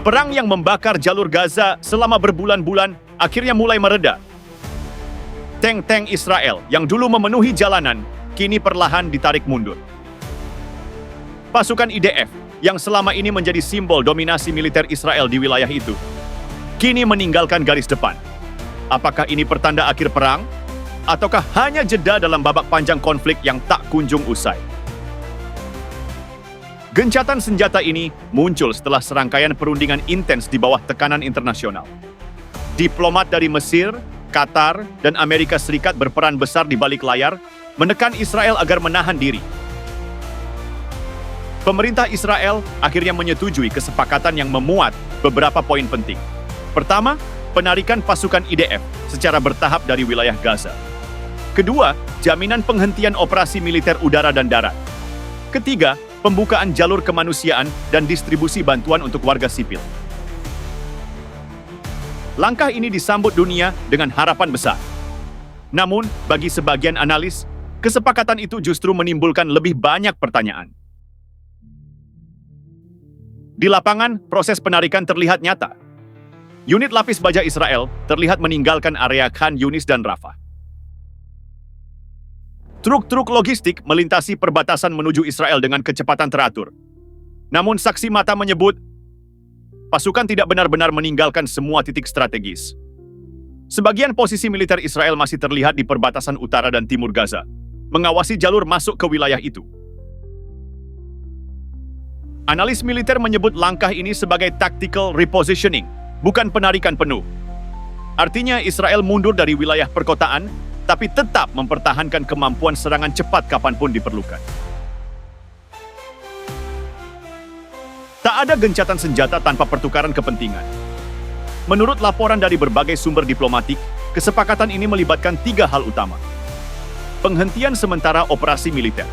Perang yang membakar jalur Gaza selama berbulan-bulan akhirnya mulai mereda. Tank-tank Israel yang dulu memenuhi jalanan, kini perlahan ditarik mundur. Pasukan IDF yang selama ini menjadi simbol dominasi militer Israel di wilayah itu, kini meninggalkan garis depan. Apakah ini pertanda akhir perang? Ataukah hanya jeda dalam babak panjang konflik yang tak kunjung usai? Gencatan senjata ini muncul setelah serangkaian perundingan intens di bawah tekanan internasional. Diplomat dari Mesir, Qatar, dan Amerika Serikat berperan besar di balik layar, menekan Israel agar menahan diri. Pemerintah Israel akhirnya menyetujui kesepakatan yang memuat beberapa poin penting. Pertama, penarikan pasukan IDF secara bertahap dari wilayah Gaza. Kedua, jaminan penghentian operasi militer udara dan darat. Ketiga, pembukaan jalur kemanusiaan dan distribusi bantuan untuk warga sipil. Langkah ini disambut dunia dengan harapan besar. Namun, bagi sebagian analis, kesepakatan itu justru menimbulkan lebih banyak pertanyaan. Di lapangan, proses penarikan terlihat nyata. Unit lapis baja Israel terlihat meninggalkan area Khan Yunis dan Rafah. Truk-truk logistik melintasi perbatasan menuju Israel dengan kecepatan teratur. Namun saksi mata menyebut, pasukan tidak benar-benar meninggalkan semua titik strategis. Sebagian posisi militer Israel masih terlihat di perbatasan utara dan timur Gaza, mengawasi jalur masuk ke wilayah itu. Analis militer menyebut langkah ini sebagai tactical repositioning, bukan penarikan penuh. Artinya Israel mundur dari wilayah perkotaan, tapi tetap mempertahankan kemampuan serangan cepat kapanpun diperlukan. Tak ada gencatan senjata tanpa pertukaran kepentingan. Menurut laporan dari berbagai sumber diplomatik, kesepakatan ini melibatkan 3 hal utama. Penghentian sementara operasi militer.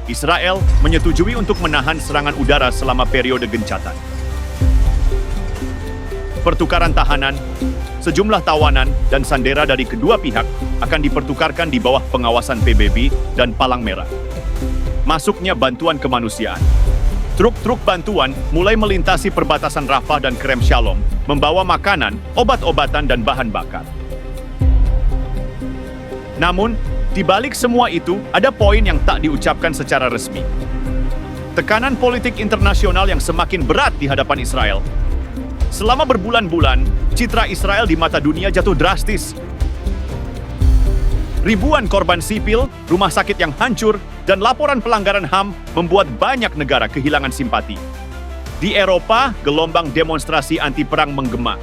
Israel menyetujui untuk menahan serangan udara selama periode gencatan. Pertukaran tahanan, sejumlah tawanan dan sandera dari kedua pihak akan dipertukarkan di bawah pengawasan PBB dan Palang Merah. Masuknya bantuan kemanusiaan. Truk-truk bantuan mulai melintasi perbatasan Rafah dan Kerem Shalom, membawa makanan, obat-obatan, dan bahan bakar. Namun, di balik semua itu, ada poin yang tak diucapkan secara resmi. Tekanan politik internasional yang semakin berat di hadapan Israel. Selama berbulan-bulan, citra Israel di mata dunia jatuh drastis. Ribuan korban sipil, rumah sakit yang hancur, dan laporan pelanggaran HAM membuat banyak negara kehilangan simpati. Di Eropa, gelombang demonstrasi anti-perang menggema.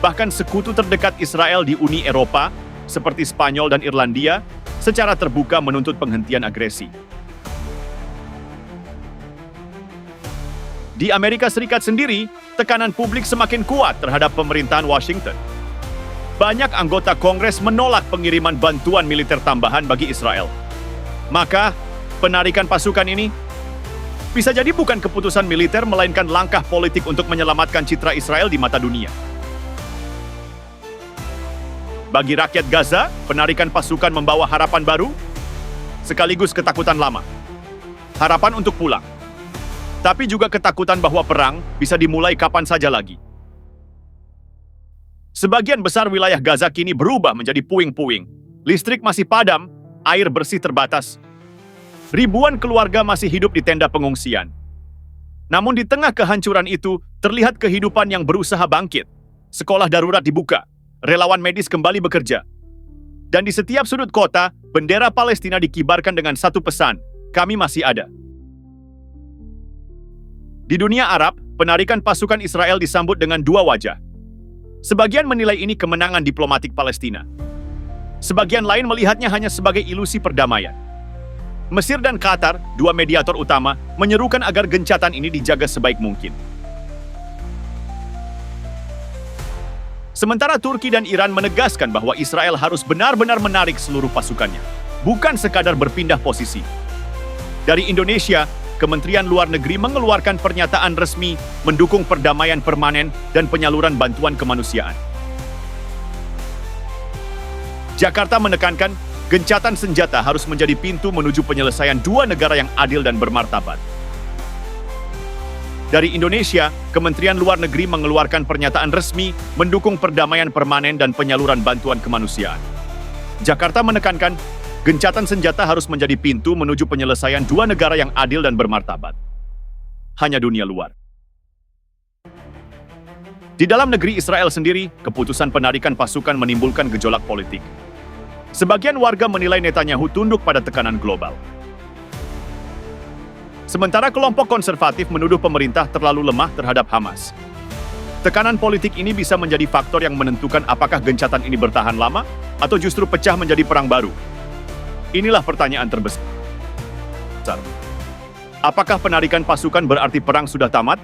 Bahkan sekutu terdekat Israel di Uni Eropa, seperti Spanyol dan Irlandia, secara terbuka menuntut penghentian agresi. Di Amerika Serikat sendiri, tekanan publik semakin kuat terhadap pemerintahan Washington. Banyak anggota Kongres menolak pengiriman bantuan militer tambahan bagi Israel. Maka, penarikan pasukan ini bisa jadi bukan keputusan militer, melainkan langkah politik untuk menyelamatkan citra Israel di mata dunia. Bagi rakyat Gaza, penarikan pasukan membawa harapan baru, sekaligus ketakutan lama. Harapan untuk pulang. Tapi juga ketakutan bahwa perang bisa dimulai kapan saja lagi. Sebagian besar wilayah Gaza kini berubah menjadi puing-puing. Listrik masih padam, air bersih terbatas. Ribuan keluarga masih hidup di tenda pengungsian. Namun di tengah kehancuran itu, terlihat kehidupan yang berusaha bangkit. Sekolah darurat dibuka, relawan medis kembali bekerja. Dan di setiap sudut kota, bendera Palestina dikibarkan dengan satu pesan, kami masih ada. Di dunia Arab, penarikan pasukan Israel disambut dengan 2 wajah. Sebagian menilai ini kemenangan diplomatik Palestina. Sebagian lain melihatnya hanya sebagai ilusi perdamaian. Mesir dan Qatar, 2 mediator utama, menyerukan agar gencatan ini dijaga sebaik mungkin. Sementara Turki dan Iran menegaskan bahwa Israel harus benar-benar menarik seluruh pasukannya, bukan sekadar berpindah posisi. Dari Indonesia, Kementerian Luar Negeri mengeluarkan pernyataan resmi mendukung perdamaian permanen dan penyaluran bantuan kemanusiaan. Jakarta menekankan, gencatan senjata harus menjadi pintu menuju penyelesaian 2 negara yang adil dan bermartabat. Dari Indonesia, Kementerian Luar Negeri mengeluarkan pernyataan resmi mendukung perdamaian permanen dan penyaluran bantuan kemanusiaan. Jakarta menekankan, gencatan senjata harus menjadi pintu menuju penyelesaian dua negara yang adil dan bermartabat. Hanya dunia luar. Di dalam negeri Israel sendiri, keputusan penarikan pasukan menimbulkan gejolak politik. Sebagian warga menilai Netanyahu tunduk pada tekanan global. Sementara kelompok konservatif menuduh pemerintah terlalu lemah terhadap Hamas. Tekanan politik ini bisa menjadi faktor yang menentukan apakah gencatan ini bertahan lama atau justru pecah menjadi perang baru. Inilah pertanyaan terbesar. Apakah penarikan pasukan berarti perang sudah tamat?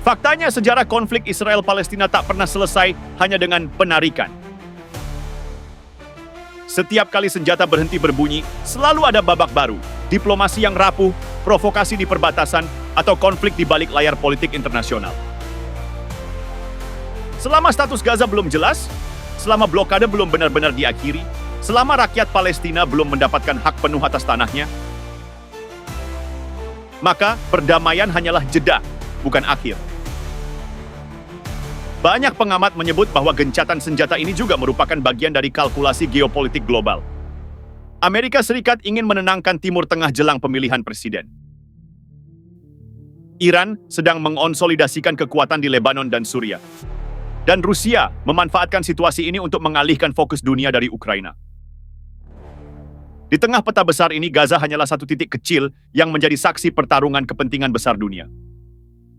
Faktanya sejarah konflik Israel-Palestina tak pernah selesai hanya dengan penarikan. Setiap kali senjata berhenti berbunyi, selalu ada babak baru, diplomasi yang rapuh, provokasi di perbatasan, atau konflik di balik layar politik internasional. Selama status Gaza belum jelas, selama blokade belum benar-benar diakhiri, selama rakyat Palestina belum mendapatkan hak penuh atas tanahnya, maka perdamaian hanyalah jeda, bukan akhir. Banyak pengamat menyebut bahwa gencatan senjata ini juga merupakan bagian dari kalkulasi geopolitik global. Amerika Serikat ingin menenangkan Timur Tengah jelang pemilihan presiden. Iran sedang mengonsolidasikan kekuatan di Lebanon dan Suriah. Dan Rusia memanfaatkan situasi ini untuk mengalihkan fokus dunia dari Ukraina. Di tengah peta besar ini, Gaza hanyalah satu titik kecil yang menjadi saksi pertarungan kepentingan besar dunia.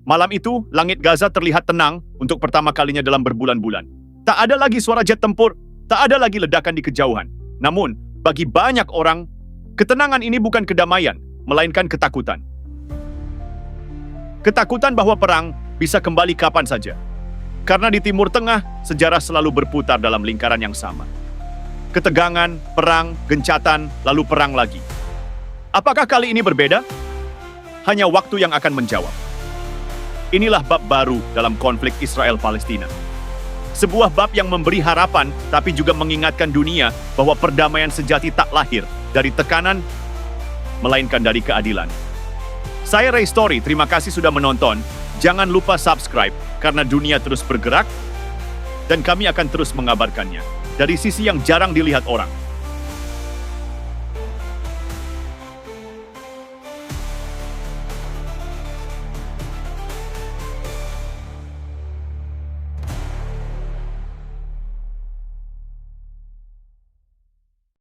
Malam itu, langit Gaza terlihat tenang untuk pertama kalinya dalam berbulan-bulan. Tak ada lagi suara jet tempur, tak ada lagi ledakan di kejauhan. Namun, bagi banyak orang, ketenangan ini bukan kedamaian, melainkan ketakutan. Ketakutan bahwa perang bisa kembali kapan saja. Karena di Timur Tengah, sejarah selalu berputar dalam lingkaran yang sama. Ketegangan, perang, gencatan, lalu perang lagi. Apakah kali ini berbeda? Hanya waktu yang akan menjawab. Inilah bab baru dalam konflik Israel-Palestina. Sebuah bab yang memberi harapan, tapi juga mengingatkan dunia bahwa perdamaian sejati tak lahir dari tekanan, melainkan dari keadilan. Saya Ray Story, terima kasih sudah menonton. Jangan lupa subscribe, karena dunia terus bergerak, dan kami akan terus mengabarkannya dari sisi yang jarang dilihat orang.